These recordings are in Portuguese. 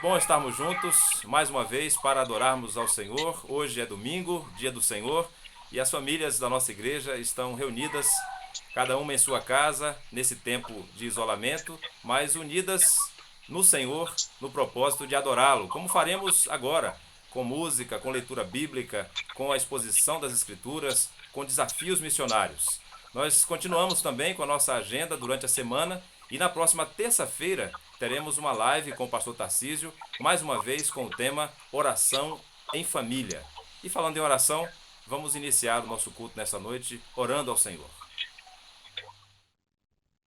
bom estarmos juntos mais uma vez para adorarmos ao Senhor. Hoje é domingo, dia do Senhor, e as famílias da nossa igreja estão reunidas, cada uma em sua casa, nesse tempo de isolamento, mas unidas no Senhor, no propósito de adorá-lo, como faremos agora, com música, com leitura bíblica, com a exposição das Escrituras, com desafios missionários. Nós continuamos também com a nossa agenda durante a semana e na próxima terça-feira teremos uma live com o pastor Tarcísio, mais uma vez com o tema Oração em Família. E falando em oração, vamos iniciar o nosso culto nessa noite orando ao Senhor.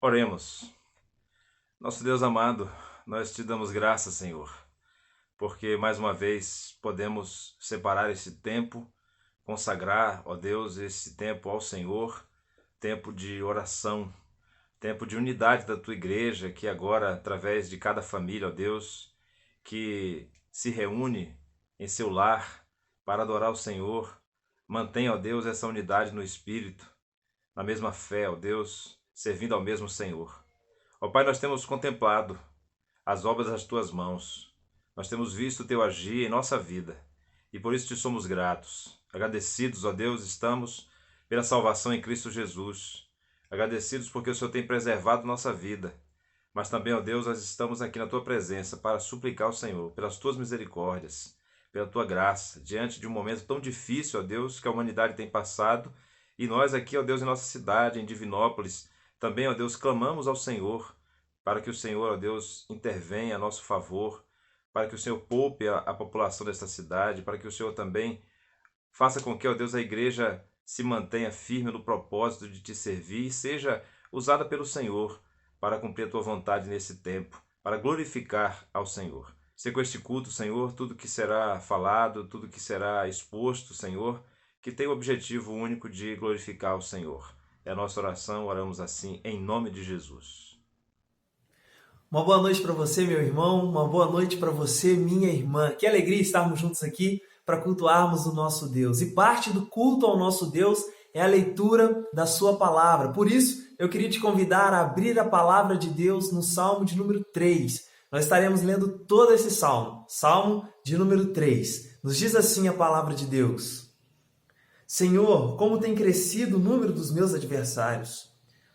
Oremos. Nosso Deus amado, nós te damos graças, Senhor, porque mais uma vez podemos separar esse tempo, consagrar, ó Deus, esse tempo ao Senhor, tempo de oração, tempo de unidade da tua igreja, que agora, através de cada família, ó Deus, que se reúne em seu lar para adorar o Senhor, mantenha, ó Deus, essa unidade no Espírito, na mesma fé, ó Deus, servindo ao mesmo Senhor. Ó Pai, nós temos contemplado as obras das tuas mãos, nós temos visto o teu agir em nossa vida e por isso te somos gratos. Agradecidos, ó Deus, estamos pela salvação em Cristo Jesus. Agradecidos porque o Senhor tem preservado nossa vida. Mas também, ó Deus, nós estamos aqui na tua presença para suplicar ao Senhor pelas tuas misericórdias, pela tua graça, diante de um momento tão difícil, ó Deus, que a humanidade tem passado. E nós aqui, ó Deus, em nossa cidade, em Divinópolis, também, ó Deus, clamamos ao Senhor para que o Senhor, ó Deus, intervenha a nosso favor, para que o Senhor poupe a população desta cidade, para que o Senhor também faça com que, ó Deus, a igreja se mantenha firme no propósito de te servir e seja usada pelo Senhor para cumprir a tua vontade nesse tempo, para glorificar ao Senhor. Se com este culto, Senhor, tudo que será falado, tudo que será exposto, Senhor, que tem o objetivo único de glorificar ao Senhor. É a nossa oração, oramos assim, em nome de Jesus. Uma boa noite para você, meu irmão, uma boa noite para você, minha irmã. Que alegria estarmos juntos aqui para cultuarmos o nosso Deus. E parte do culto ao nosso Deus é a leitura da sua palavra. Por isso, eu queria te convidar a abrir a palavra de Deus no Salmo de número 3. Nós estaremos lendo todo esse Salmo. Salmo de número 3. Nos diz assim a palavra de Deus: Senhor, como tem crescido o número dos meus adversários.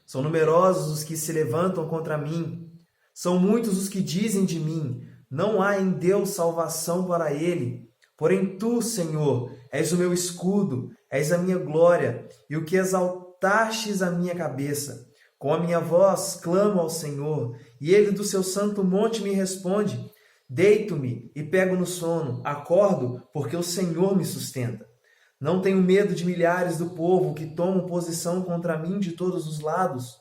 São numerosos os que se levantam contra mim. São muitos os que dizem de mim: não há em Deus salvação para ele. Porém tu, Senhor, és o meu escudo, és a minha glória, e o que exaltastes a minha cabeça. Com a minha voz clamo ao Senhor, e ele do seu santo monte me responde. Deito-me e pego no sono, acordo, porque o Senhor me sustenta. Não tenho medo de milhares do povo que tomam posição contra mim de todos os lados.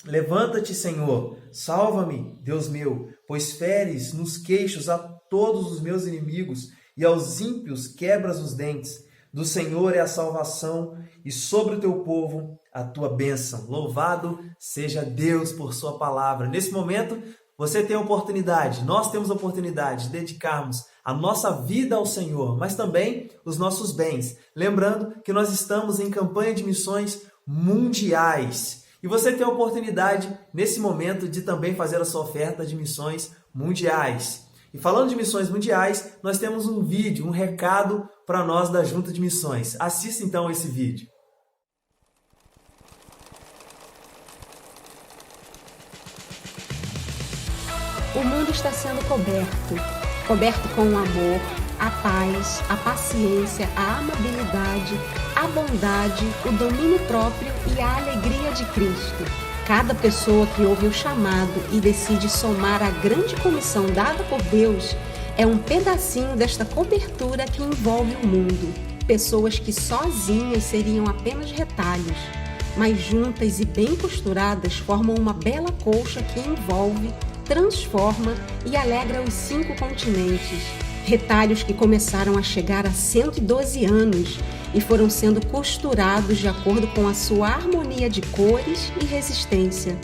Levanta-te, Senhor, salva-me, Deus meu, pois feres nos queixos a todos os meus inimigos, e aos ímpios quebras os dentes. Do Senhor é a salvação, e sobre o teu povo a tua bênção. Louvado seja Deus por sua palavra. Nesse momento, você tem a oportunidade, nós temos a oportunidade de dedicarmos a nossa vida ao Senhor, mas também os nossos bens. Lembrando que nós estamos em campanha de missões mundiais. E você tem a oportunidade, nesse momento, de também fazer a sua oferta de missões mundiais. E falando de missões mundiais, nós temos um vídeo, um recado para nós da Junta de Missões. Assista então esse vídeo. O mundo está sendo coberto com o amor, a paz, a paciência, a amabilidade, a bondade, o domínio próprio e a alegria de Cristo. Cada pessoa que ouve o chamado e decide somar a grande comissão dada por Deus é um pedacinho desta cobertura que envolve o mundo. Pessoas que sozinhas seriam apenas retalhos, mas juntas e bem costuradas formam uma bela colcha que envolve, transforma e alegra os 5 continentes. Retalhos que começaram a chegar há 112 anos e foram sendo costurados de acordo com a sua harmonia de cores e resistência.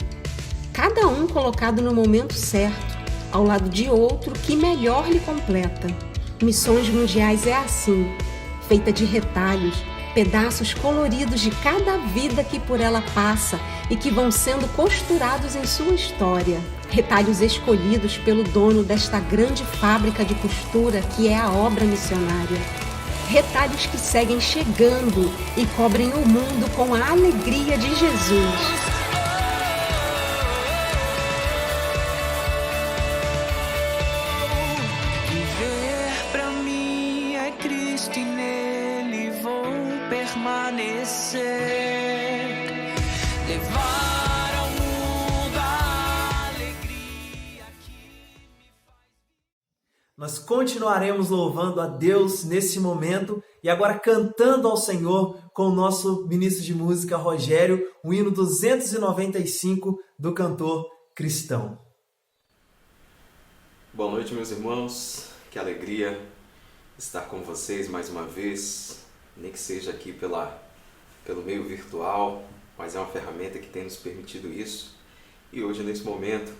Cada um colocado no momento certo, ao lado de outro que melhor lhe completa. Missões Mundiais é assim, feita de retalhos, pedaços coloridos de cada vida que por ela passa e que vão sendo costurados em sua história. Retalhos escolhidos pelo dono desta grande fábrica de costura que é a obra missionária. Retalhos que seguem chegando e cobrem o mundo com a alegria de Jesus. Levar ao mundo a alegria que me faz. Nós continuaremos louvando a Deus nesse momento e agora cantando ao Senhor com o nosso ministro de música Rogério, o hino 295 do cantor cristão. Boa noite, meus irmãos. Que alegria estar com vocês mais uma vez, nem que seja aqui pelo meio virtual, mas é uma ferramenta que tem nos permitido isso. E hoje, nesse momento,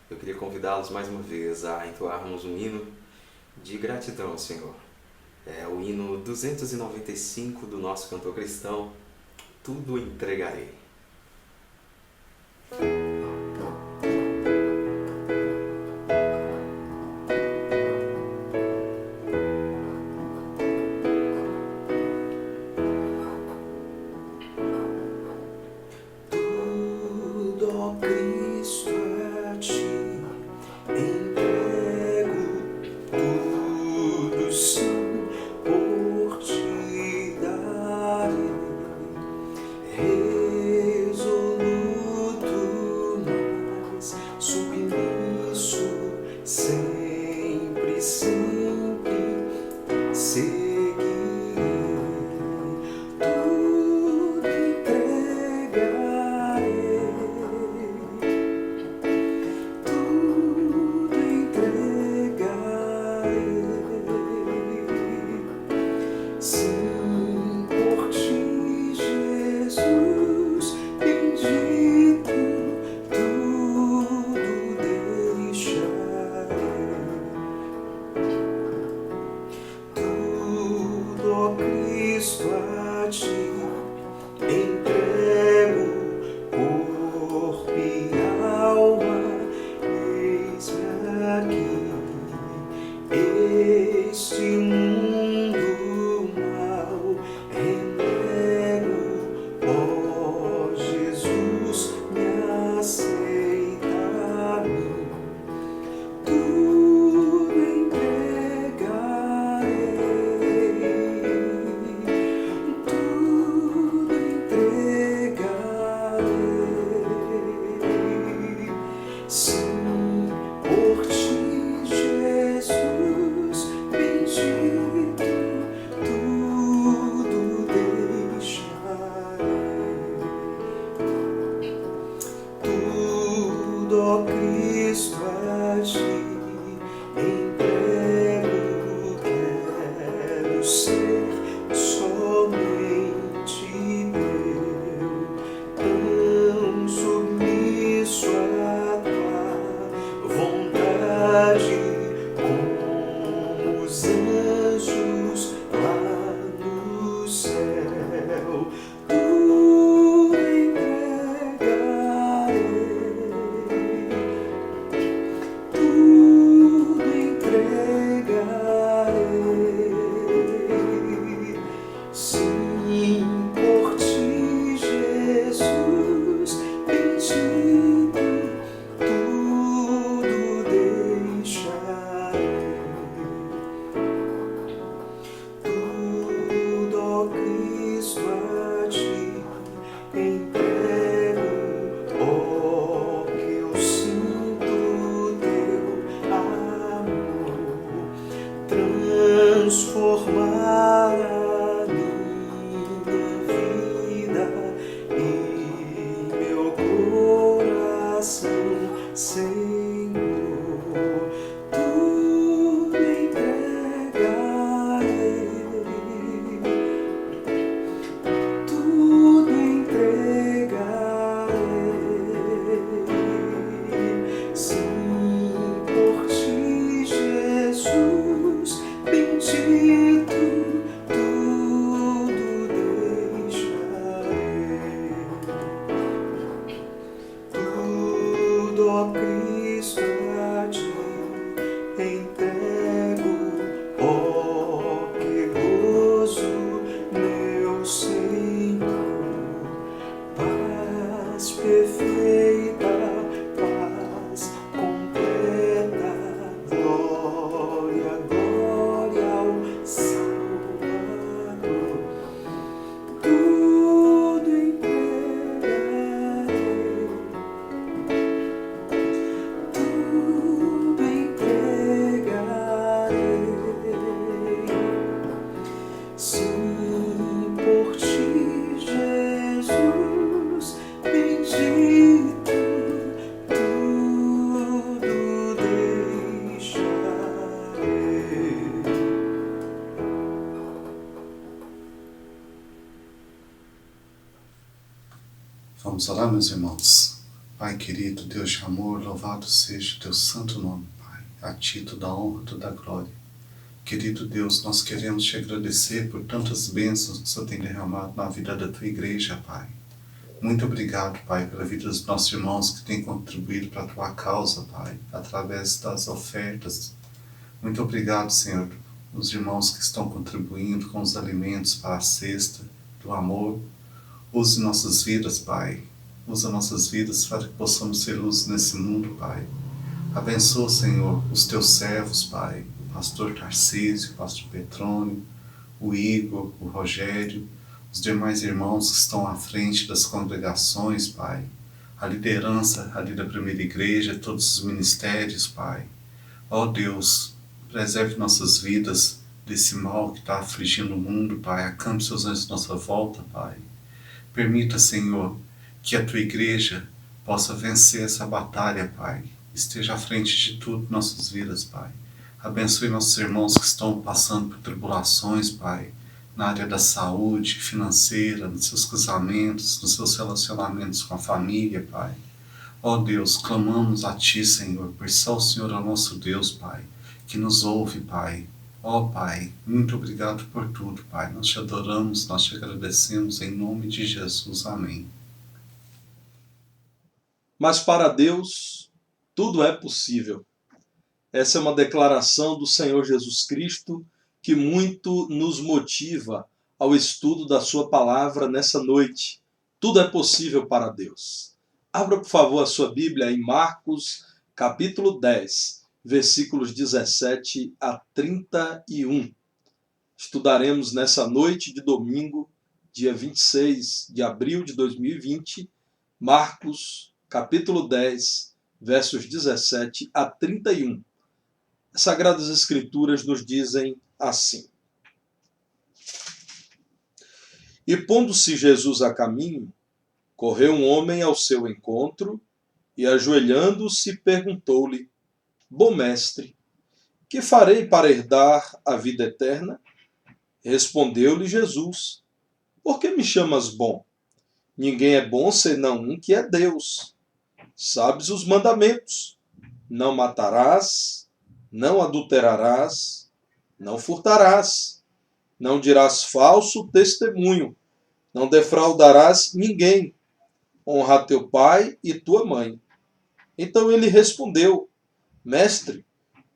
eu queria convidá-los mais uma vez a entoarmos um hino de gratidão ao Senhor. É o hino 295 do nosso cantor cristão, Tudo Entregarei. Vamos orar, meus irmãos. Pai querido, Deus de amor, louvado seja o teu santo nome, Pai. A ti toda a honra, toda a glória. Querido Deus, nós queremos te agradecer por tantas bênçãos que o Senhor tem derramado na vida da tua igreja, Pai. Muito obrigado, Pai, pela vida dos nossos irmãos que têm contribuído para a tua causa, Pai, através das ofertas. Muito obrigado, Senhor, os irmãos que estão contribuindo com os alimentos para a cesta do amor. Use nossas vidas, Pai. Usa nossas vidas para que possamos ser luz nesse mundo, Pai. Abençoa, Senhor, os teus servos, Pai. O pastor Tarcísio, o pastor Petrônio, o Igor, o Rogério, os demais irmãos que estão à frente das congregações, Pai. A liderança ali da primeira igreja, todos os ministérios, Pai. Ó Deus, preserve nossas vidas desse mal que está afligindo o mundo, Pai. Acampe seus anjos à nossa volta, Pai. Permita, Senhor, que a tua igreja possa vencer essa batalha, Pai. Esteja à frente de tudo em nossas vidas, Pai. Abençoe nossos irmãos que estão passando por tribulações, Pai, na área da saúde, financeira, nos seus casamentos, nos seus relacionamentos com a família, Pai. Ó Deus, clamamos a Ti, Senhor, pois só o Senhor é o nosso Deus, Pai, que nos ouve, Pai. Ó Pai, muito obrigado por tudo, Pai. Nós te adoramos, nós te agradecemos em nome de Jesus. Amém. Mas para Deus, tudo é possível. Essa é uma declaração do Senhor Jesus Cristo que muito nos motiva ao estudo da sua palavra nessa noite. Tudo é possível para Deus. Abra, por favor, a sua Bíblia em Marcos, capítulo 10, versículos 17 a 31. Estudaremos nessa noite de domingo, dia 26 de abril de 2020, Marcos, capítulo 10, versos 17 a 31. As Sagradas Escrituras nos dizem assim: E pondo-se Jesus a caminho, correu um homem ao seu encontro e, ajoelhando-se, perguntou-lhe: Bom mestre, que farei para herdar a vida eterna? Respondeu-lhe Jesus: Por que me chamas bom? Ninguém é bom senão um que é Deus. Sabes os mandamentos: não matarás, não adulterarás, não furtarás, não dirás falso testemunho, não defraudarás ninguém, honra teu pai e tua mãe. Então ele respondeu: Mestre,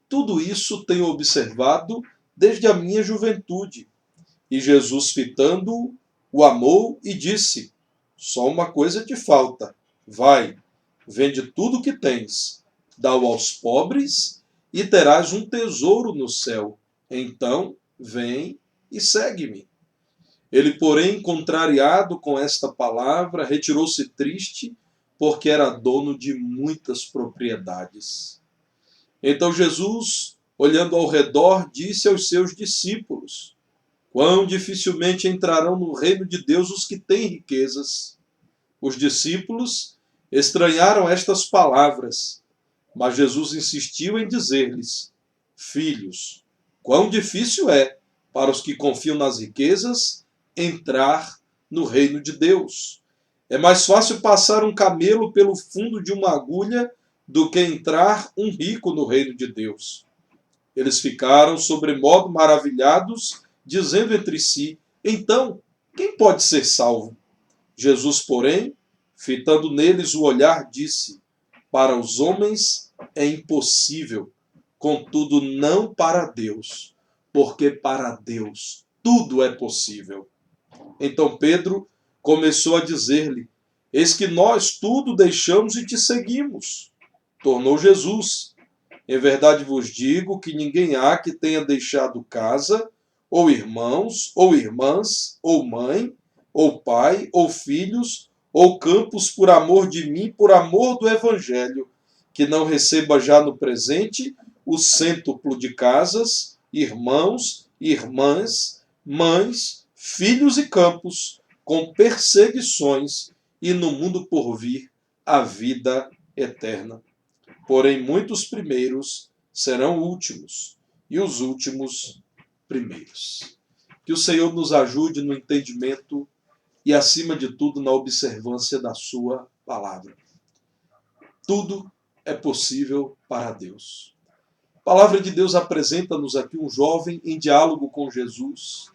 tudo isso tenho observado desde a minha juventude. E Jesus, fitando-o, o amou e disse: Só uma coisa te falta. Vai, vende tudo o que tens, dá-o aos pobres e terás um tesouro no céu. Então, vem e segue-me. Ele, porém, contrariado com esta palavra, retirou-se triste, porque era dono de muitas propriedades. Então Jesus, olhando ao redor, disse aos seus discípulos: Quão dificilmente entrarão no reino de Deus os que têm riquezas. Os discípulos estranharam estas palavras, mas Jesus insistiu em dizer-lhes: Filhos, quão difícil é para os que confiam nas riquezas entrar no reino de Deus. É mais fácil passar um camelo pelo fundo de uma agulha do que entrar um rico no reino de Deus. Eles ficaram sobremodo maravilhados, dizendo entre si: Então, quem pode ser salvo? Jesus, porém, fitando neles o olhar, disse: Para os homens é impossível, contudo não para Deus, porque para Deus tudo é possível. Então Pedro começou a dizer-lhe: Eis que nós tudo deixamos e te seguimos. Tornou Jesus: Em verdade vos digo que ninguém há que tenha deixado casa, ou irmãos, ou irmãs, ou mãe, ou pai, ou filhos, ou campos por amor de mim, por amor do Evangelho, que não receba já no presente o cêntuplo de casas, irmãos, irmãs, mães, filhos e campos, com perseguições, e no mundo por vir a vida eterna. Porém, muitos primeiros serão últimos, e os últimos primeiros. Que o Senhor nos ajude no entendimento e, acima de tudo, na observância da sua palavra. Tudo é possível para Deus. A palavra de Deus apresenta-nos aqui um jovem em diálogo com Jesus,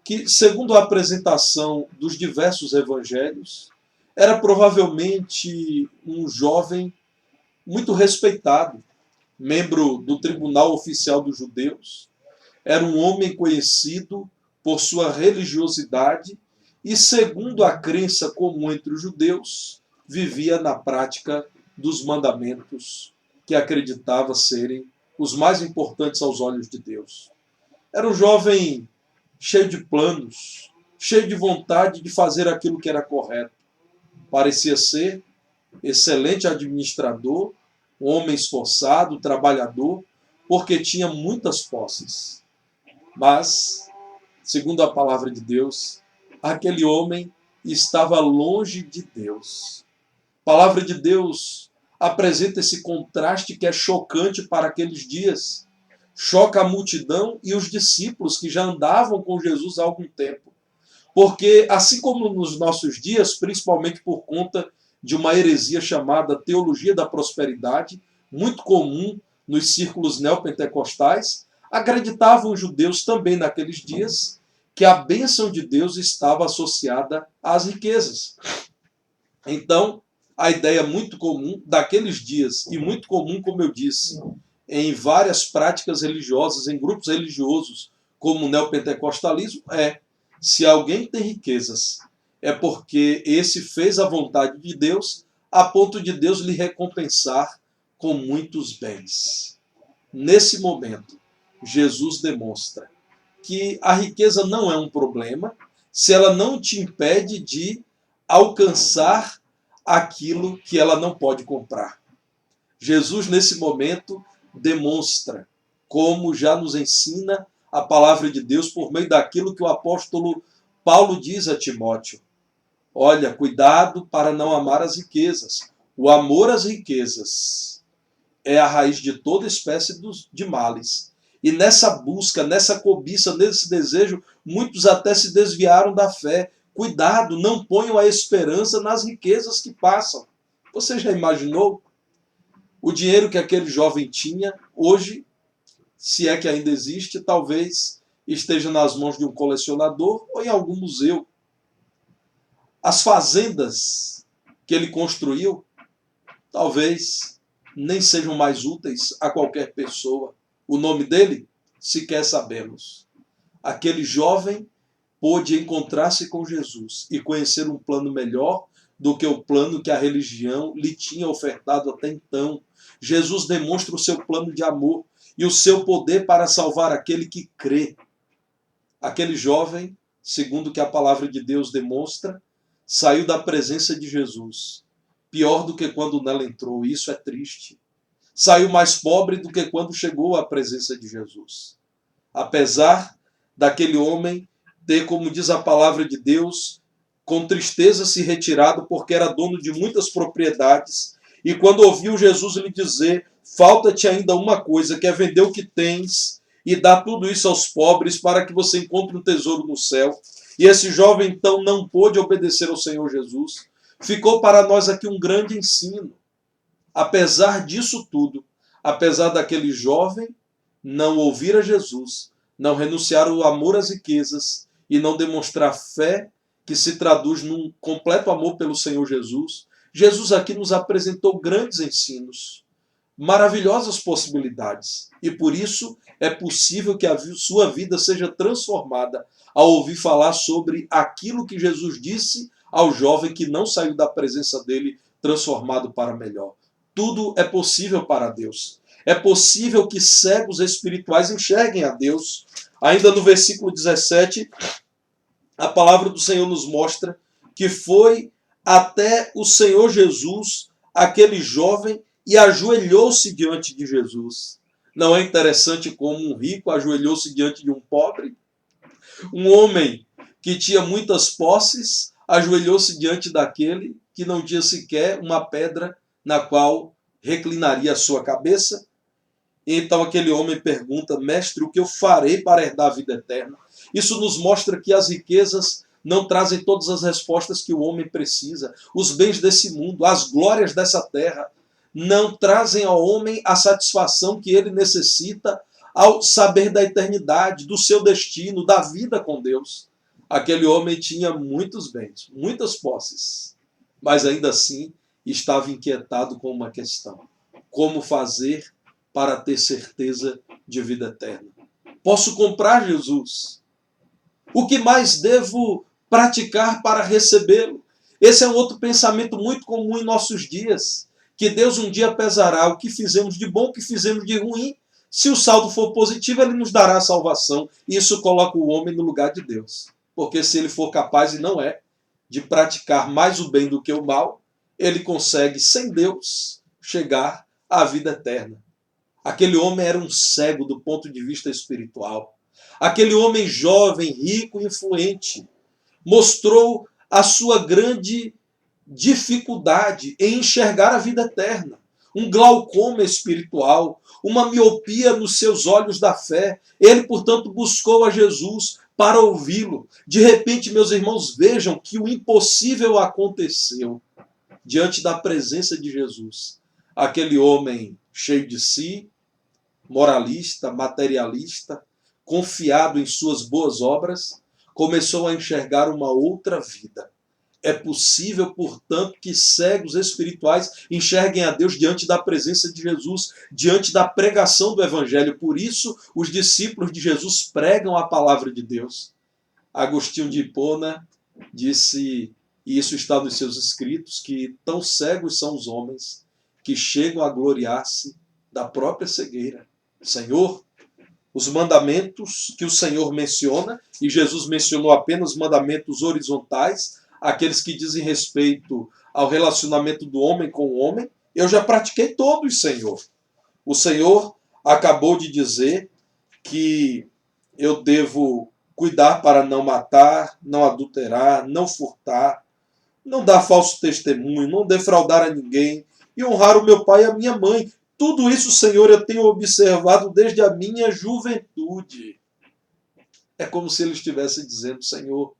que, segundo a apresentação dos diversos evangelhos, era provavelmente um jovem muito respeitado, membro do Tribunal Oficial dos Judeus. Era um homem conhecido por sua religiosidade e, segundo a crença comum entre os judeus, vivia na prática dos mandamentos que acreditava serem os mais importantes aos olhos de Deus. Era um jovem cheio de planos, cheio de vontade de fazer aquilo que era correto. Parecia ser excelente administrador, um homem esforçado, trabalhador, porque tinha muitas posses. Mas, segundo a palavra de Deus, aquele homem estava longe de Deus. A palavra de Deus apresenta esse contraste que é chocante para aqueles dias. Choca a multidão e os discípulos que já andavam com Jesus há algum tempo. Porque, assim como nos nossos dias, principalmente por conta de uma heresia chamada teologia da prosperidade, muito comum nos círculos neopentecostais, acreditavam os judeus também naqueles dias que a bênção de Deus estava associada às riquezas. Então, a ideia muito comum daqueles dias, e muito comum, como eu disse, em várias práticas religiosas, em grupos religiosos, como o neopentecostalismo, é: se alguém tem riquezas, é porque esse fez a vontade de Deus, a ponto de Deus lhe recompensar com muitos bens. Nesse momento, Jesus demonstra que a riqueza não é um problema se ela não te impede de alcançar aquilo que ela não pode comprar. Jesus, nesse momento, demonstra, como já nos ensina a palavra de Deus por meio daquilo que o apóstolo Paulo diz a Timóteo. Olha, cuidado para não amar as riquezas. O amor às riquezas é a raiz de toda espécie de males. E nessa busca, nessa cobiça, nesse desejo, muitos até se desviaram da fé. Cuidado, não ponham a esperança nas riquezas que passam. Você já imaginou? O dinheiro que aquele jovem tinha, hoje, se é que ainda existe, talvez esteja nas mãos de um colecionador ou em algum museu. As fazendas que ele construiu, talvez nem sejam mais úteis a qualquer pessoa. O nome dele, sequer sabemos. Aquele jovem pôde encontrar-se com Jesus e conhecer um plano melhor do que o plano que a religião lhe tinha ofertado até então. Jesus demonstra o seu plano de amor e o seu poder para salvar aquele que crê. Aquele jovem, segundo o que a palavra de Deus demonstra, saiu da presença de Jesus pior do que quando nela entrou. E isso é triste. Saiu mais pobre do que quando chegou à presença de Jesus. Apesar daquele homem ter, como diz a palavra de Deus, com tristeza se retirado, porque era dono de muitas propriedades, e quando ouviu Jesus lhe dizer: falta-te ainda uma coisa, que é vender o que tens e dar tudo isso aos pobres, para que você encontre um tesouro no céu. E esse jovem então não pôde obedecer ao Senhor Jesus. Ficou para nós aqui um grande ensino. Apesar disso tudo, apesar daquele jovem não ouvir a Jesus, não renunciar ao amor às riquezas e não demonstrar fé que se traduz num completo amor pelo Senhor Jesus, Jesus aqui nos apresentou grandes ensinos, maravilhosas possibilidades. E por isso é possível que a sua vida seja transformada ao ouvir falar sobre aquilo que Jesus disse ao jovem que não saiu da presença dele transformado para melhor. Tudo é possível para Deus. É possível que cegos espirituais enxerguem a Deus. Ainda no versículo 17, a palavra do Senhor nos mostra que foi até o Senhor Jesus, aquele jovem, e ajoelhou-se diante de Jesus. Não é interessante como um rico ajoelhou-se diante de um pobre? Um homem que tinha muitas posses ajoelhou-se diante daquele que não tinha sequer uma pedra na qual reclinaria a sua cabeça. Então aquele homem pergunta: mestre, o que eu farei para herdar a vida eterna? Isso nos mostra que as riquezas não trazem todas as respostas que o homem precisa. Os bens desse mundo, as glórias dessa terra, não trazem ao homem a satisfação que ele necessita ao saber da eternidade, do seu destino, da vida com Deus. Aquele homem tinha muitos bens, muitas posses, mas ainda assim estava inquietado com uma questão: como fazer para ter certeza de vida eterna? Posso comprar Jesus? O que mais devo praticar para recebê-lo? Esse é um outro pensamento muito comum em nossos dias, que Deus um dia pesará o que fizemos de bom, o que fizemos de ruim. Se o saldo for positivo, ele nos dará a salvação. Isso coloca o homem no lugar de Deus. Porque se ele for capaz, e não é, de praticar mais o bem do que o mal, ele consegue, sem Deus, chegar à vida eterna. Aquele homem era um cego do ponto de vista espiritual. Aquele homem jovem, rico e influente mostrou a sua grande dificuldade em enxergar a vida eterna. Um glaucoma espiritual, uma miopia nos seus olhos da fé. Ele, portanto, buscou a Jesus para ouvi-lo. De repente, meus irmãos, vejam que o impossível aconteceu diante da presença de Jesus. Aquele homem cheio de si, moralista, materialista, confiado em suas boas obras, começou a enxergar uma outra vida. É possível, portanto, que cegos espirituais enxerguem a Deus diante da presença de Jesus, diante da pregação do Evangelho. Por isso, os discípulos de Jesus pregam a palavra de Deus. Agostinho de Hipona disse, e isso está nos seus escritos, que tão cegos são os homens que chegam a gloriar-se da própria cegueira. Senhor, os mandamentos que o Senhor menciona, e Jesus mencionou apenas mandamentos horizontais, aqueles que dizem respeito ao relacionamento do homem com o homem, eu já pratiquei todos, Senhor. O Senhor acabou de dizer que eu devo cuidar para não matar, não adulterar, não furtar, não dar falso testemunho, não defraudar a ninguém e honrar o meu pai e a minha mãe. Tudo isso, Senhor, eu tenho observado desde a minha juventude. É como se ele estivesse dizendo, Senhor,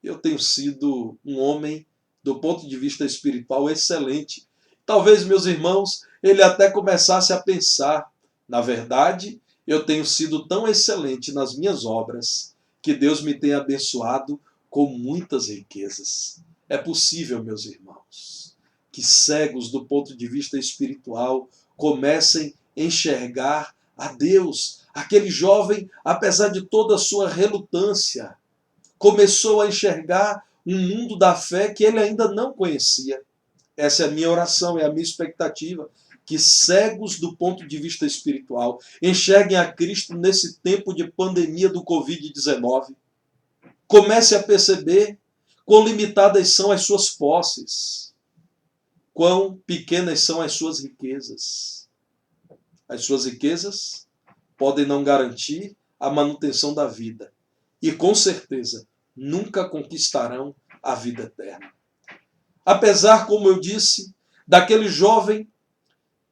eu tenho sido um homem, do ponto de vista espiritual, excelente. Talvez, meus irmãos, ele até começasse a pensar, na verdade, eu tenho sido tão excelente nas minhas obras, que Deus me tem abençoado com muitas riquezas. É possível, meus irmãos, que cegos do ponto de vista espiritual comecem a enxergar a Deus. Aquele jovem, apesar de toda a sua relutância, começou a enxergar um mundo da fé que ele ainda não conhecia. Essa é a minha oração, é a minha expectativa, que cegos do ponto de vista espiritual enxerguem a Cristo nesse tempo de pandemia do Covid-19. Comece a perceber quão limitadas são as suas posses, quão pequenas são as suas riquezas. As suas riquezas podem não garantir a manutenção da vida. E com certeza nunca conquistarão a vida eterna. Apesar, como eu disse, daquele jovem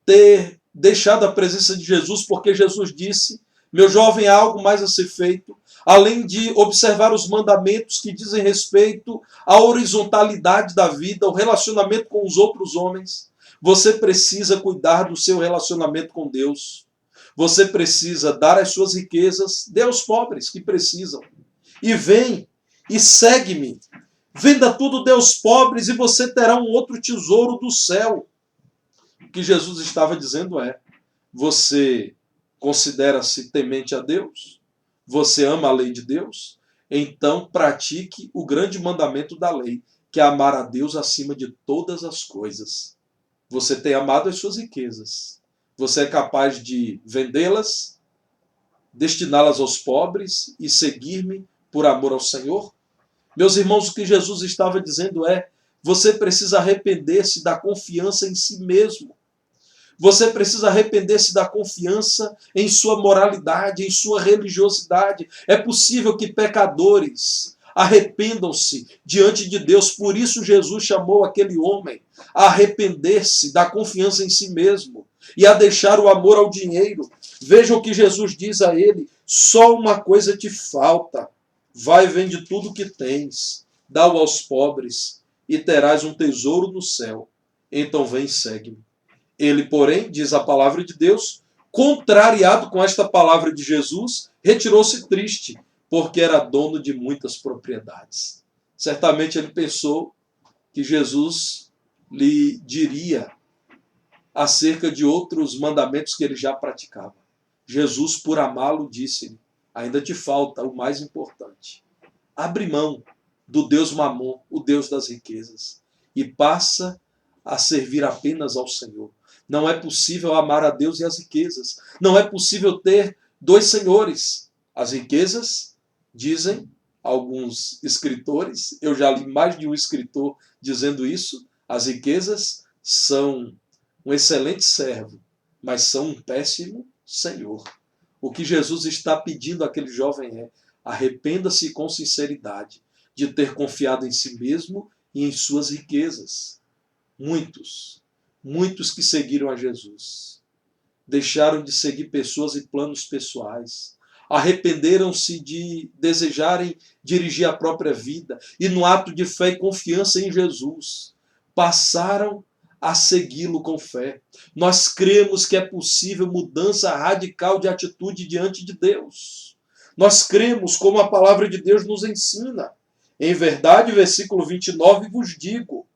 ter deixado a presença de Jesus, porque Jesus disse, meu jovem, há algo mais a ser feito, além de observar os mandamentos que dizem respeito à horizontalidade da vida, ao relacionamento com os outros homens. Você precisa cuidar do seu relacionamento com Deus. Você precisa dar as suas riquezas, dê aos pobres que precisam. E vem e segue-me. Venda tudo, dê aos pobres, e você terá um outro tesouro do céu. O que Jesus estava dizendo é, você considera-se temente a Deus? Você ama a lei de Deus? Então pratique o grande mandamento da lei, que é amar a Deus acima de todas as coisas. Você tem amado as suas riquezas. Você é capaz de vendê-las, destiná-las aos pobres e seguir-me por amor ao Senhor? Meus irmãos, o que Jesus estava dizendo é, você precisa arrepender-se da confiança em si mesmo. Você precisa arrepender-se da confiança em sua moralidade, em sua religiosidade. É possível que pecadores arrependam-se diante de Deus. Por isso Jesus chamou aquele homem a arrepender-se da confiança em si mesmo e a deixar o amor ao dinheiro. Vejam o que Jesus diz a ele, só uma coisa te falta. Vai, vende tudo o que tens, dá-o aos pobres, e terás um tesouro no céu. Então vem e segue-me. Ele, porém, diz a palavra de Deus, contrariado com esta palavra de Jesus, retirou-se triste, porque era dono de muitas propriedades. Certamente ele pensou que Jesus lhe diria acerca de outros mandamentos que ele já praticava. Jesus, por amá-lo, disse-lhe: ainda te falta o mais importante. Abre mão do Deus Mamon, o Deus das riquezas, e passa a servir apenas ao Senhor. Não é possível amar a Deus e as riquezas. Não é possível ter dois senhores. As riquezas, dizem alguns escritores, eu já li mais de um escritor dizendo isso, as riquezas são um excelente servo, mas são um péssimo senhor. O que Jesus está pedindo àquele jovem é: arrependa-se com sinceridade de ter confiado em si mesmo e em suas riquezas. Muitos que seguiram a Jesus deixaram de seguir pessoas e planos pessoais, arrependeram-se de desejarem dirigir a própria vida e, no ato de fé e confiança em Jesus, passaram a segui-lo com fé. Nós cremos que é possível mudança radical de atitude diante de Deus. Nós cremos como a palavra de Deus nos ensina. Em verdade, versículo 29, vos digo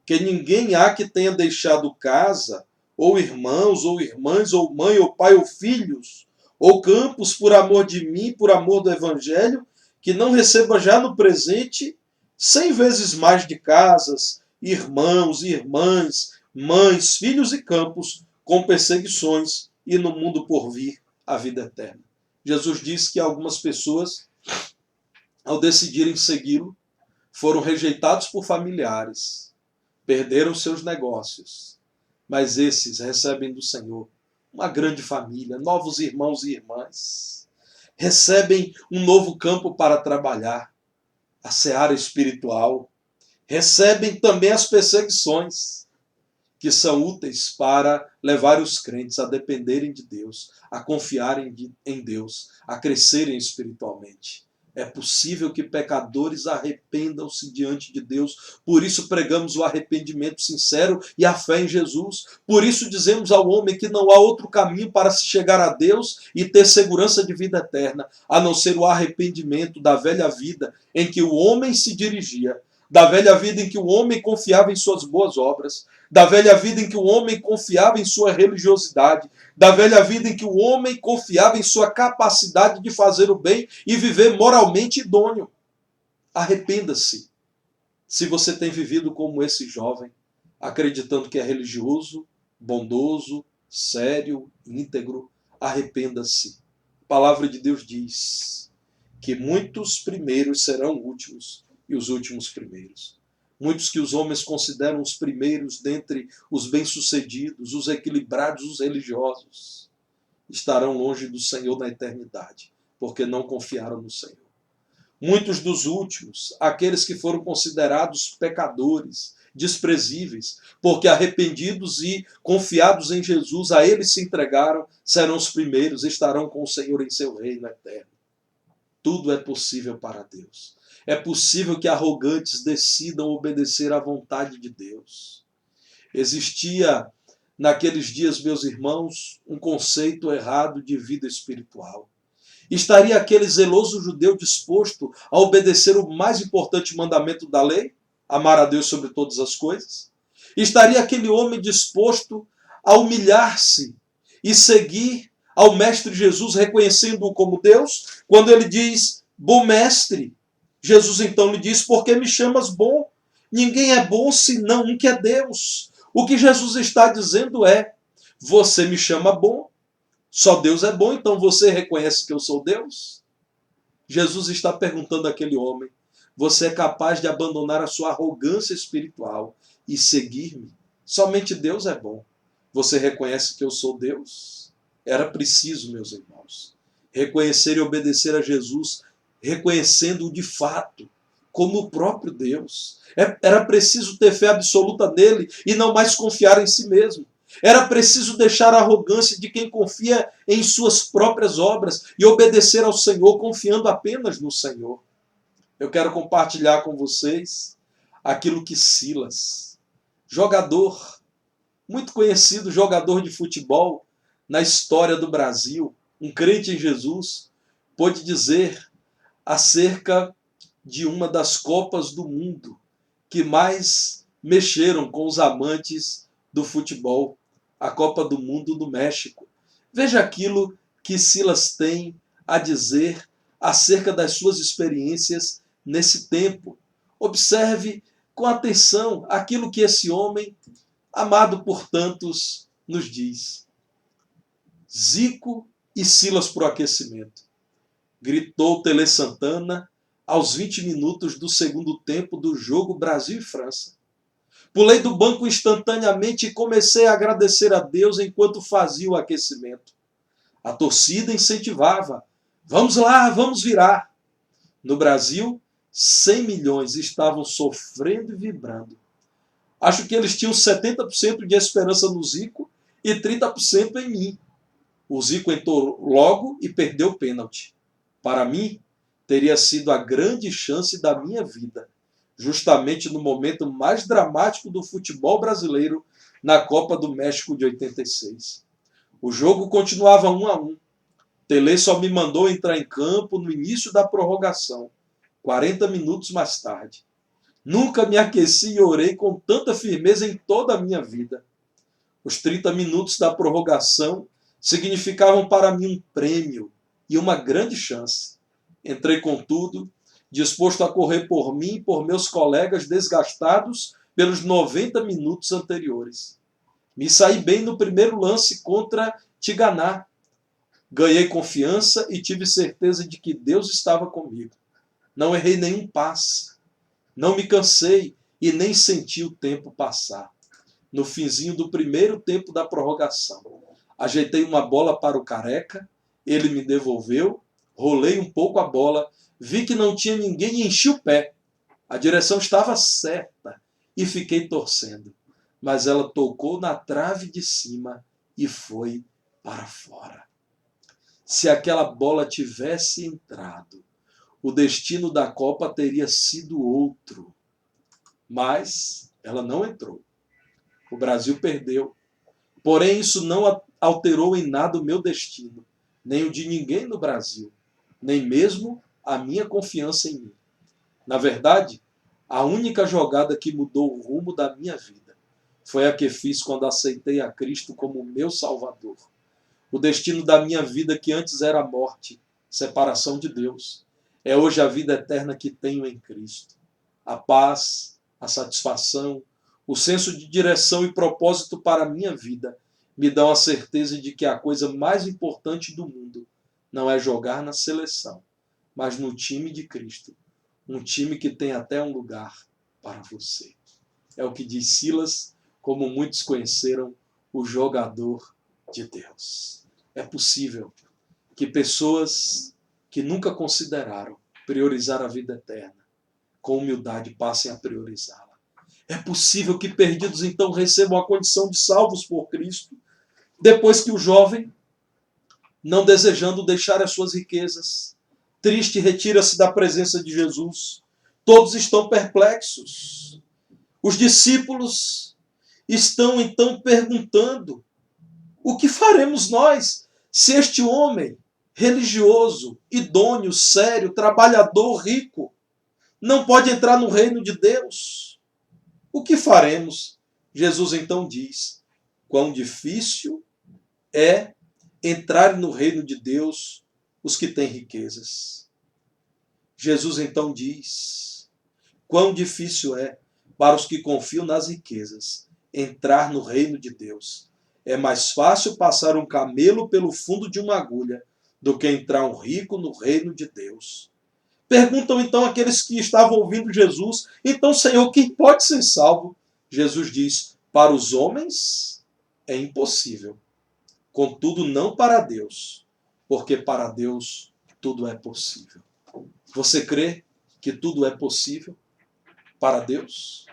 que ninguém há que tenha deixado casa, ou irmãos, ou irmãs, ou mãe, ou pai, ou filhos, ou campos por amor de mim, por amor do Evangelho, que não receba já no presente 100 vezes mais de casas, irmãos, irmãs, mães, filhos e campos, com perseguições, e no mundo por vir a vida eterna. Jesus disse que algumas pessoas, ao decidirem segui-lo, foram rejeitados por familiares, perderam seus negócios, mas esses recebem do Senhor uma grande família, novos irmãos e irmãs, recebem um novo campo para trabalhar, a seara espiritual, recebem também as perseguições, que são úteis para levar os crentes a dependerem de Deus, a confiarem em Deus, a crescerem espiritualmente. É possível que pecadores arrependam-se diante de Deus. Por isso pregamos o arrependimento sincero e a fé em Jesus. Por isso dizemos ao homem que não há outro caminho para se chegar a Deus e ter segurança de vida eterna, a não ser o arrependimento da velha vida em que o homem se dirigia, da velha vida em que o homem confiava em suas boas obras, da velha vida em que o homem confiava em sua religiosidade, da velha vida em que o homem confiava em sua capacidade de fazer o bem e viver moralmente idôneo. Arrependa-se. Se você tem vivido como esse jovem, acreditando que é religioso, bondoso, sério, íntegro, arrependa-se. A palavra de Deus diz que muitos primeiros serão últimos e os últimos primeiros. Muitos que os homens consideram os primeiros dentre os bem-sucedidos, os equilibrados, os religiosos, estarão longe do Senhor na eternidade, porque não confiaram no Senhor. Muitos dos últimos, aqueles que foram considerados pecadores, desprezíveis, porque arrependidos e confiados em Jesus, a eles se entregaram, serão os primeiros, estarão com o Senhor em seu reino eterno. Tudo é possível para Deus. É possível que arrogantes decidam obedecer à vontade de Deus. Existia, naqueles dias, meus irmãos, um conceito errado de vida espiritual. Estaria aquele zeloso judeu disposto a obedecer o mais importante mandamento da lei, amar a Deus sobre todas as coisas? Estaria aquele homem disposto a humilhar-se e seguir ao Mestre Jesus, reconhecendo-o como Deus, quando ele diz: bom mestre? Jesus então lhe diz: por que me chamas bom? Ninguém é bom senão um que é Deus. O que Jesus está dizendo é: você me chama bom, só Deus é bom, então você reconhece que eu sou Deus? Jesus está perguntando àquele homem: você é capaz de abandonar a sua arrogância espiritual e seguir-me? Somente Deus é bom. Você reconhece que eu sou Deus? Era preciso, meus irmãos, reconhecer e obedecer a Jesus, reconhecendo-o de fato como o próprio Deus. Era preciso ter fé absoluta nele e não mais confiar em si mesmo. Era preciso deixar a arrogância de quem confia em suas próprias obras e obedecer ao Senhor, confiando apenas no Senhor. Eu quero compartilhar com vocês aquilo que Silas, jogador, muito conhecido jogador de futebol na história do Brasil, um crente em Jesus, pôde dizer acerca de uma das Copas do Mundo que mais mexeram com os amantes do futebol, a Copa do Mundo do México. Veja aquilo que Silas tem a dizer acerca das suas experiências nesse tempo. Observe com atenção aquilo que esse homem, amado por tantos, nos diz. Zico e Silas pro aquecimento. Gritou Tele Santana aos 20 minutos do segundo tempo do jogo Brasil e França. Pulei do banco instantaneamente e comecei a agradecer a Deus enquanto fazia o aquecimento. A torcida incentivava. Vamos lá, vamos virar. No Brasil, 100 milhões estavam sofrendo e vibrando. Acho que eles tinham 70% de esperança no Zico e 30% em mim. O Zico entrou logo e perdeu o pênalti. Para mim, teria sido a grande chance da minha vida, justamente no momento mais dramático do futebol brasileiro, na Copa do México de 86. O jogo continuava 1-1. Tele só me mandou entrar em campo no início da prorrogação, 40 minutos mais tarde. Nunca me aqueci e orei com tanta firmeza em toda a minha vida. Os 30 minutos da prorrogação significavam para mim um prêmio e uma grande chance. Entrei com tudo, disposto a correr por mim e por meus colegas desgastados pelos 90 minutos anteriores. Me saí bem no primeiro lance contra Tiganá. Ganhei confiança e tive certeza de que Deus estava comigo. Não errei nenhum passe. Não me cansei e nem senti o tempo passar. No finzinho do primeiro tempo da prorrogação, ajeitei uma bola para o Careca, ele me devolveu, rolei um pouco a bola, vi que não tinha ninguém e enchi o pé. A direção estava certa e fiquei torcendo, mas ela tocou na trave de cima e foi para fora. Se aquela bola tivesse entrado, o destino da Copa teria sido outro. Mas ela não entrou. O Brasil perdeu. Porém, isso não alterou em nada o meu destino, nem o de ninguém no Brasil, nem mesmo a minha confiança em mim. Na verdade, a única jogada que mudou o rumo da minha vida foi a que fiz quando aceitei a Cristo como meu Salvador. O destino da minha vida, que antes era a morte, separação de Deus, é hoje a vida eterna que tenho em Cristo. A paz, a satisfação, o senso de direção e propósito para a minha vida me dão a certeza de que a coisa mais importante do mundo não é jogar na seleção, mas no time de Cristo. Um time que tem até um lugar para você. É o que diz Silas, como muitos conheceram, o jogador de Deus. É possível que pessoas que nunca consideraram priorizar a vida eterna, com humildade passem a priorizá-la. É possível que perdidos então recebam a condição de salvos por Cristo, depois que o jovem, não desejando deixar as suas riquezas, triste, retira-se da presença de Jesus. Todos estão perplexos. Os discípulos estão então perguntando: o que faremos nós se este homem religioso, idôneo, sério, trabalhador, rico, não pode entrar no reino de Deus? O que faremos? Jesus então diz: quão difícil é entrar no reino de Deus os que têm riquezas. Jesus então diz: quão difícil é para os que confiam nas riquezas entrar no reino de Deus. É mais fácil passar um camelo pelo fundo de uma agulha do que entrar um rico no reino de Deus. Perguntam então aqueles que estavam ouvindo Jesus: então, Senhor, quem pode ser salvo? Jesus diz: para os homens é impossível, contudo não para Deus, porque para Deus tudo é possível. Você crê que tudo é possível para Deus?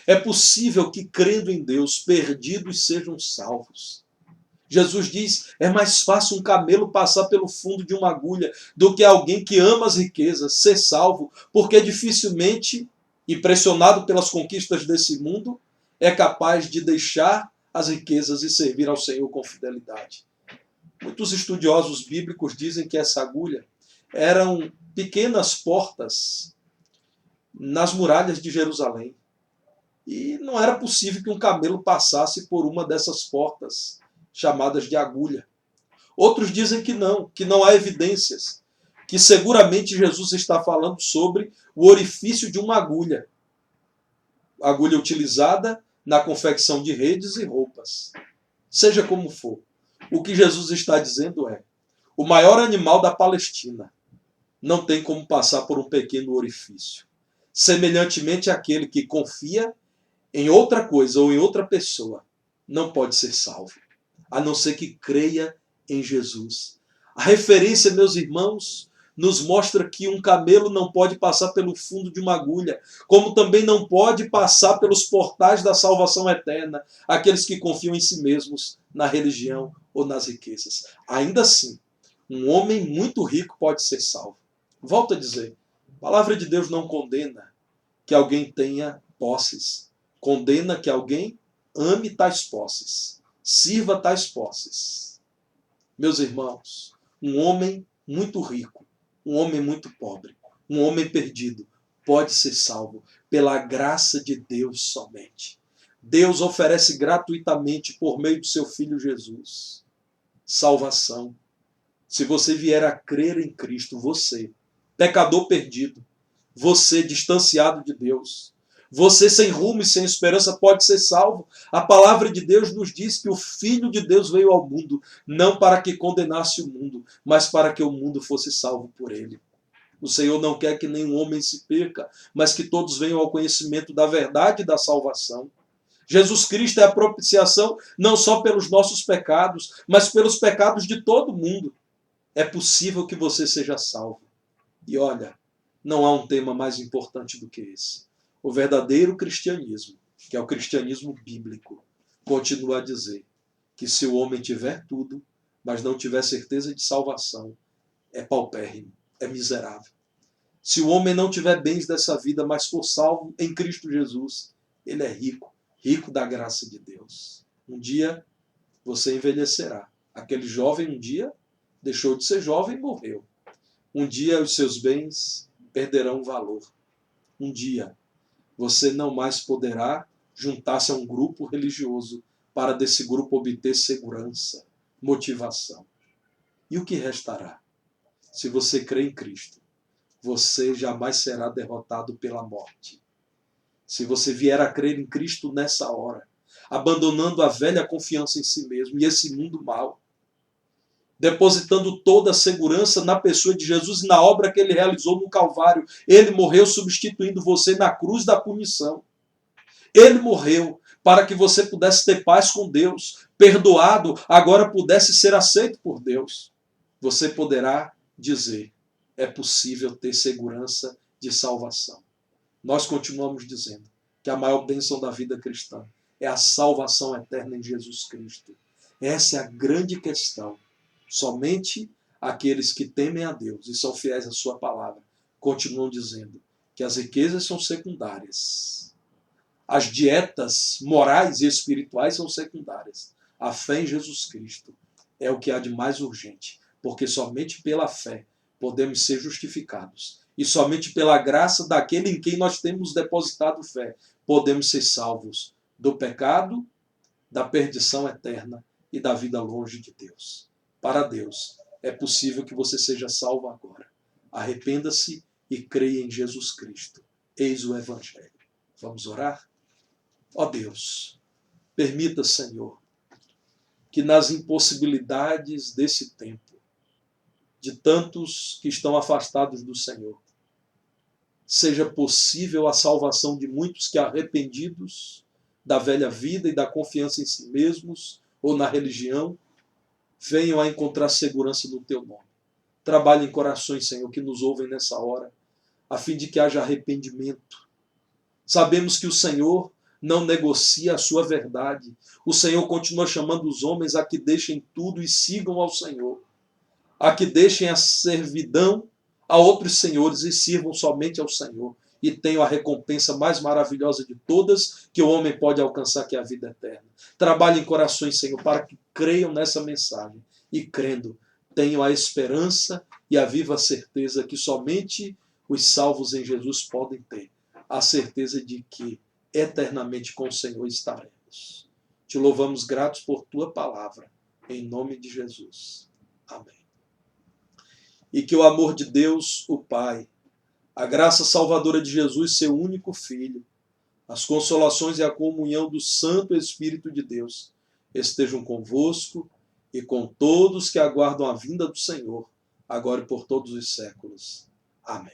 É possível que, crendo em Deus, perdidos sejam salvos. Jesus diz, é mais fácil um camelo passar pelo fundo de uma agulha do que alguém que ama as riquezas ser salvo, porque dificilmente, impressionado pelas conquistas desse mundo, é capaz de deixar as riquezas e servir ao Senhor com fidelidade. Muitos estudiosos bíblicos dizem que essa agulha eram pequenas portas nas muralhas de Jerusalém. E não era possível que um camelo passasse por uma dessas portas, chamadas de agulha. Outros dizem que não há evidências, que seguramente Jesus está falando sobre o orifício de uma agulha. Agulha utilizada na confecção de redes e roupas. Seja como for, o que Jesus está dizendo é, o maior animal da Palestina não tem como passar por um pequeno orifício. Semelhantemente àquele que confia em outra coisa ou em outra pessoa, não pode ser salvo, a não ser que creia em Jesus. A referência, meus irmãos, nos mostra que um camelo não pode passar pelo fundo de uma agulha, como também não pode passar pelos portais da salvação eterna, aqueles que confiam em si mesmos, na religião ou nas riquezas. Ainda assim, um homem muito rico pode ser salvo. Volto a dizer, a palavra de Deus não condena que alguém tenha posses, condena que alguém ame tais posses, sirva tais posses. Meus irmãos, um homem muito rico, um homem muito pobre, um homem perdido, pode ser salvo pela graça de Deus somente. Deus oferece gratuitamente, por meio do seu Filho Jesus, salvação. Se você vier a crer em Cristo, você, pecador perdido, você distanciado de Deus, você sem rumo e sem esperança pode ser salvo. A palavra de Deus nos diz que o Filho de Deus veio ao mundo, não para que condenasse o mundo, mas para que o mundo fosse salvo por ele. O Senhor não quer que nenhum homem se perca, mas que todos venham ao conhecimento da verdade e da salvação. Jesus Cristo é a propiciação não só pelos nossos pecados, mas pelos pecados de todo mundo. É possível que você seja salvo. E olha, não há um tema mais importante do que esse. O verdadeiro cristianismo, que é o cristianismo bíblico, continua a dizer que se o homem tiver tudo, mas não tiver certeza de salvação, é paupérrimo, é miserável. Se o homem não tiver bens dessa vida, mas for salvo em Cristo Jesus, ele é rico, rico da graça de Deus. Um dia você envelhecerá. Aquele jovem um dia deixou de ser jovem e morreu. Um dia os seus bens perderão valor. Um dia você não mais poderá juntar-se a um grupo religioso para desse grupo obter segurança, motivação. E o que restará? Se você crê em Cristo, você jamais será derrotado pela morte. Se você vier a crer em Cristo nessa hora, abandonando a velha confiança em si mesmo e esse mundo mau, depositando toda a segurança na pessoa de Jesus e na obra que ele realizou no Calvário. Ele morreu substituindo você na cruz da punição. Ele morreu para que você pudesse ter paz com Deus, perdoado, agora pudesse ser aceito por Deus. Você poderá dizer, é possível ter segurança de salvação. Nós continuamos dizendo que a maior bênção da vida cristã é a salvação eterna em Jesus Cristo. Essa é a grande questão. Somente aqueles que temem a Deus e são fiéis à sua palavra continuam dizendo que as riquezas são secundárias. As dietas morais e espirituais são secundárias. A fé em Jesus Cristo é o que há de mais urgente, porque somente pela fé podemos ser justificados. E somente pela graça daquele em quem nós temos depositado fé podemos ser salvos do pecado, da perdição eterna e da vida longe de Deus. Para Deus, é possível que você seja salvo agora. Arrependa-se e creia em Jesus Cristo. Eis o Evangelho. Vamos orar? Ó Deus, permita, Senhor, que nas impossibilidades desse tempo, de tantos que estão afastados do Senhor, seja possível a salvação de muitos que, arrependidos da velha vida e da confiança em si mesmos ou na religião, venham a encontrar segurança no Teu nome. Trabalhe em corações, Senhor, que nos ouvem nessa hora, a fim de que haja arrependimento. Sabemos que o Senhor não negocia a sua verdade. O Senhor continua chamando os homens a que deixem tudo e sigam ao Senhor, a que deixem a servidão a outros senhores e sirvam somente ao Senhor, e tenham a recompensa mais maravilhosa de todas que o homem pode alcançar, que é a vida eterna. Trabalhe em corações, Senhor, para que creiam nessa mensagem, e crendo, tenham a esperança e a viva certeza que somente os salvos em Jesus podem ter, a certeza de que eternamente com o Senhor estaremos. Te louvamos gratos por tua palavra, em nome de Jesus. Amém. E que o amor de Deus, o Pai, a graça salvadora de Jesus, seu único Filho, as consolações e a comunhão do Santo Espírito de Deus estejam convosco e com todos que aguardam a vinda do Senhor, agora e por todos os séculos. Amém.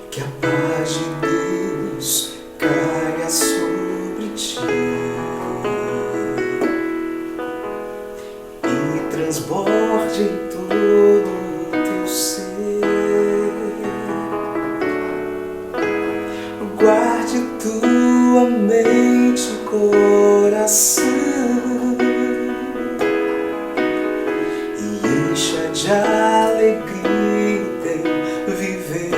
Que a paz de Deus caia sobre ti e transborde em todo o teu ser. Guarde tua mente e coração e encha de alegria teu viver.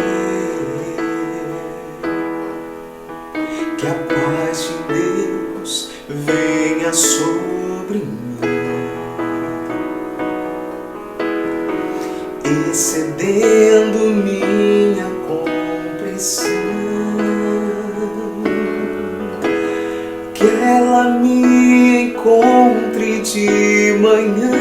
Que a paz de Deus venha sobre mim, excedendo minha compreensão. Que ela me encontre de manhã,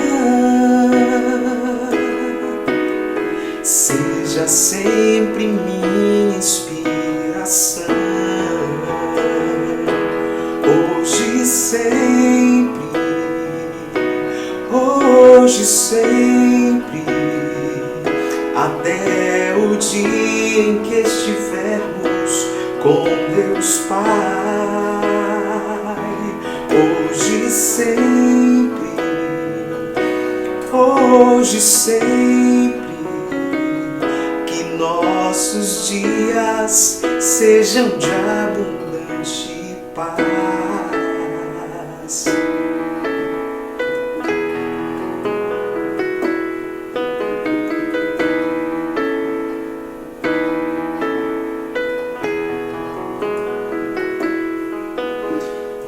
seja sempre minha inspiração. Hoje sempre, até o dia em que estivermos com Deus Pai. Hoje sempre, que nossos dias sejam de abundante paz.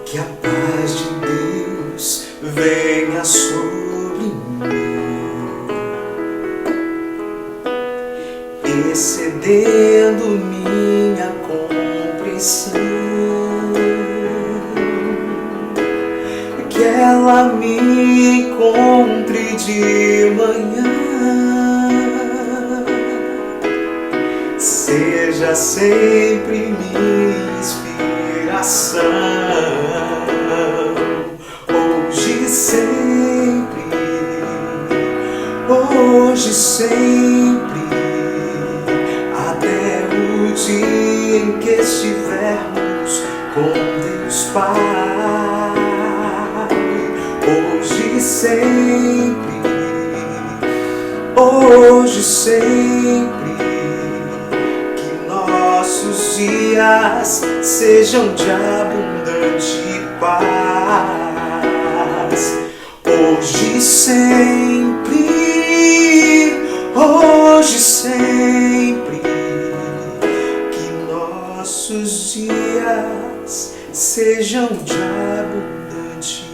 Que a paz de Deus venha sobre mim, excedendo minha compreensão. Que ela me encontre de manhã, seja sempre minha inspiração. Hoje sempre, até o dia em que estivermos com Deus Pai. Hoje sempre, que nossos dias sejam de abundante paz. Hoje sempre, que nossos dias sejam de abundante